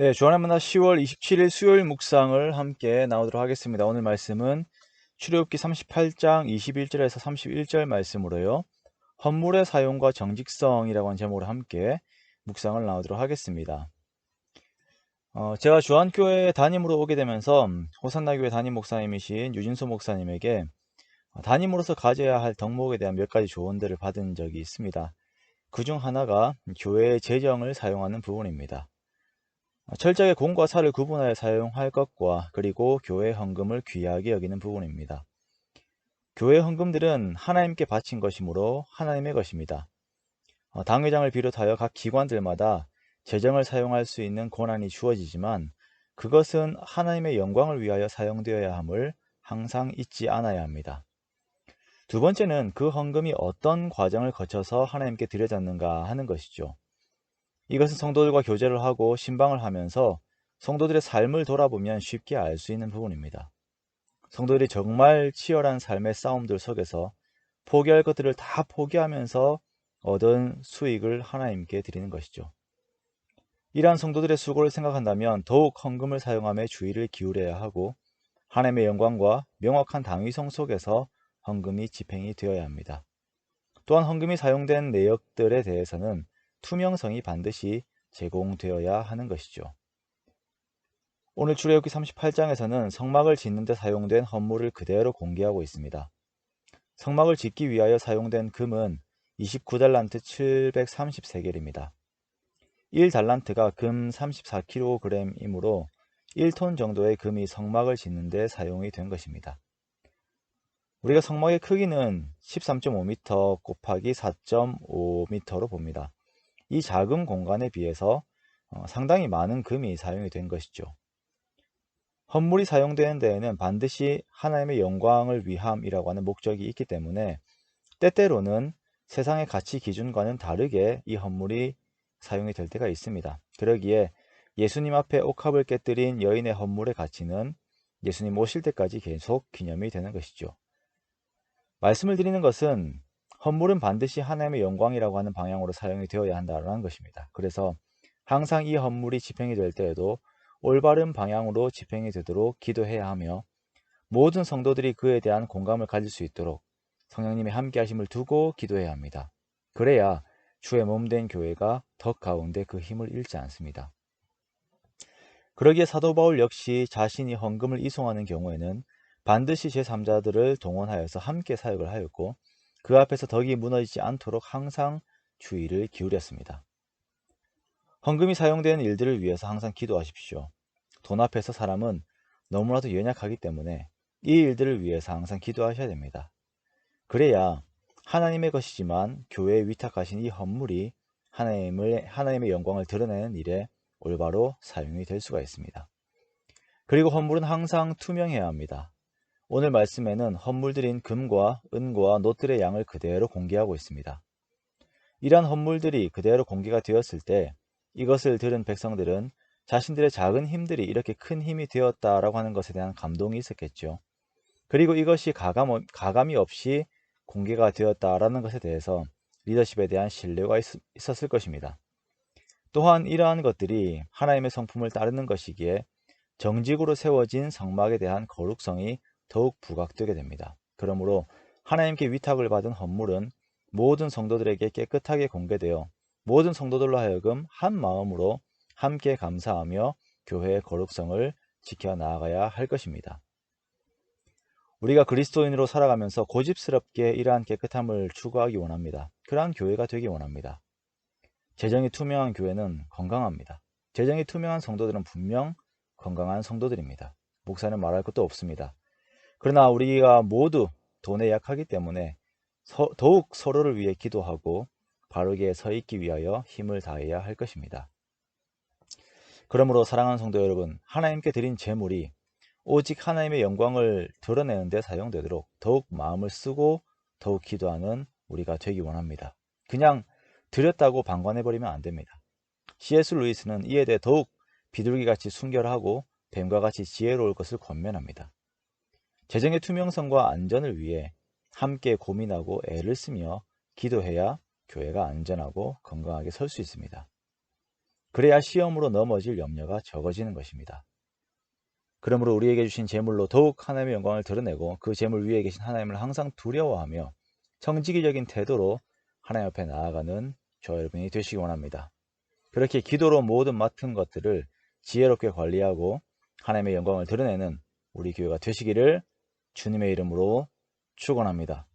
네, 주안의 만나 10월 27일 수요일 묵상을 함께 나오도록 하겠습니다. 오늘 말씀은 출애굽기 38장 21절에서 31절 말씀으로요. 헌물의 사용과 정직성이라고 하는 제목으로 함께 묵상을 나오도록 하겠습니다. 제가 주안교회 담임으로 오게 되면서 호산나교회 담임 목사님이신 유진수 목사님에게 담임으로서 가져야 할 덕목에 대한 몇 가지 조언들을 받은 적이 있습니다. 그 중 하나가 교회의 재정을 사용하는 부분입니다. 철저하게 공과 사를 구분하여 사용할 것과 그리고 교회 헌금을 귀하게 여기는 부분입니다. 교회 헌금들은 하나님께 바친 것이므로 하나님의 것입니다. 당회장을 비롯하여 각 기관들마다 재정을 사용할 수 있는 권한이 주어지지만 그것은 하나님의 영광을 위하여 사용되어야 함을 항상 잊지 않아야 합니다. 두 번째는 그 헌금이 어떤 과정을 거쳐서 하나님께 드려졌는가 하는 것이죠. 이것은 성도들과 교제를 하고 신방을 하면서 성도들의 삶을 돌아보면 쉽게 알 수 있는 부분입니다. 성도들이 정말 치열한 삶의 싸움들 속에서 포기할 것들을 다 포기하면서 얻은 수익을 하나님께 드리는 것이죠. 이러한 성도들의 수고를 생각한다면 더욱 헌금을 사용함에 주의를 기울여야 하고 하나님의 영광과 명확한 당위성 속에서 헌금이 집행이 되어야 합니다. 또한 헌금이 사용된 내역들에 대해서는 투명성이 반드시 제공되어야 하는 것이죠. 오늘 출애굽기 38장에서는 성막을 짓는 데 사용된 헌물을 그대로 공개하고 있습니다. 성막을 짓기 위하여 사용된 금은 29달란트 730세겔입니다. 1달란트가 금 34kg이므로 1톤 정도의 금이 성막을 짓는 데 사용이 된 것입니다. 우리가 성막의 크기는 13.5m 곱하기 4.5m로 봅니다. 이 작은 공간에 비해서 상당히 많은 금이 사용이 된 것이죠. 헌물이 사용되는 데에는 반드시 하나님의 영광을 위함이라고 하는 목적이 있기 때문에 때때로는 세상의 가치 기준과는 다르게 이 헌물이 사용이 될 때가 있습니다. 그러기에 예수님 앞에 옥합을 깨뜨린 여인의 헌물의 가치는 예수님 오실 때까지 계속 기념이 되는 것이죠. 말씀을 드리는 것은 헌물은 반드시 하나님의 영광이라고 하는 방향으로 사용이 되어야 한다는 것입니다. 그래서 항상 이 헌물이 집행이 될 때에도 올바른 방향으로 집행이 되도록 기도해야 하며 모든 성도들이 그에 대한 공감을 가질 수 있도록 성령님의 함께 하심을 두고 기도해야 합니다. 그래야 주의 몸된 교회가 덕 가운데 그 힘을 잃지 않습니다. 그러기에 사도 바울 역시 자신이 헌금을 이송하는 경우에는 반드시 제3자들을 동원하여서 함께 사역을 하였고 그 앞에서 덕이 무너지지 않도록 항상 주의를 기울였습니다. 헌금이 사용되는 일들을 위해서 항상 기도하십시오. 돈 앞에서 사람은 너무나도 연약하기 때문에 이 일들을 위해서 항상 기도하셔야 됩니다. 그래야 하나님의 것이지만 교회에 위탁하신 이 헌물이 하나님의 영광을 드러내는 일에 올바로 사용이 될 수가 있습니다. 그리고 헌물은 항상 투명해야 합니다. 오늘 말씀에는 헌물들인 금과 은과 놋들의 양을 그대로 공개하고 있습니다. 이러한 헌물들이 그대로 공개가 되었을 때 이것을 들은 백성들은 자신들의 작은 힘들이 이렇게 큰 힘이 되었다라고 하는 것에 대한 감동이 있었겠죠. 그리고 이것이 가감이 없이 공개가 되었다라는 것에 대해서 리더십에 대한 신뢰가 있었을 것입니다. 또한 이러한 것들이 하나님의 성품을 따르는 것이기에 정직으로 세워진 성막에 대한 거룩성이 더욱 부각되게 됩니다. 그러므로 하나님께 위탁을 받은 헌물은 모든 성도들에게 깨끗하게 공개되어 모든 성도들로 하여금 한 마음으로 함께 감사하며 교회의 거룩성을 지켜나가야 할 것입니다. 우리가 그리스도인으로 살아가면서 고집스럽게 이러한 깨끗함을 추구하기 원합니다. 그러한 교회가 되기 원합니다. 재정이 투명한 교회는 건강합니다. 재정이 투명한 성도들은 분명 건강한 성도들입니다. 목사는 말할 것도 없습니다. 그러나 우리가 모두 돈에 약하기 때문에 더욱 서로를 위해 기도하고 바르게 서 있기 위하여 힘을 다해야 할 것입니다. 그러므로 사랑하는 성도 여러분, 하나님께 드린 재물이 오직 하나님의 영광을 드러내는 데 사용되도록 더욱 마음을 쓰고 더욱 기도하는 우리가 되기 원합니다. 그냥 드렸다고 방관해버리면 안 됩니다. C.S. 루이스는 이에 대해 더욱 비둘기같이 순결하고 뱀과 같이 지혜로울 것을 권면합니다. 재정의 투명성과 안전을 위해 함께 고민하고 애를 쓰며 기도해야 교회가 안전하고 건강하게 설 수 있습니다. 그래야 시험으로 넘어질 염려가 적어지는 것입니다. 그러므로 우리에게 주신 재물로 더욱 하나님의 영광을 드러내고 그 재물 위에 계신 하나님을 항상 두려워하며 청지기적인 태도로 하나님 앞에 나아가는 저와 여러분이 되시기 원합니다. 그렇게 기도로 모든 맡은 것들을 지혜롭게 관리하고 하나님의 영광을 드러내는 우리 교회가 되시기를 주님의 이름으로 축원합니다.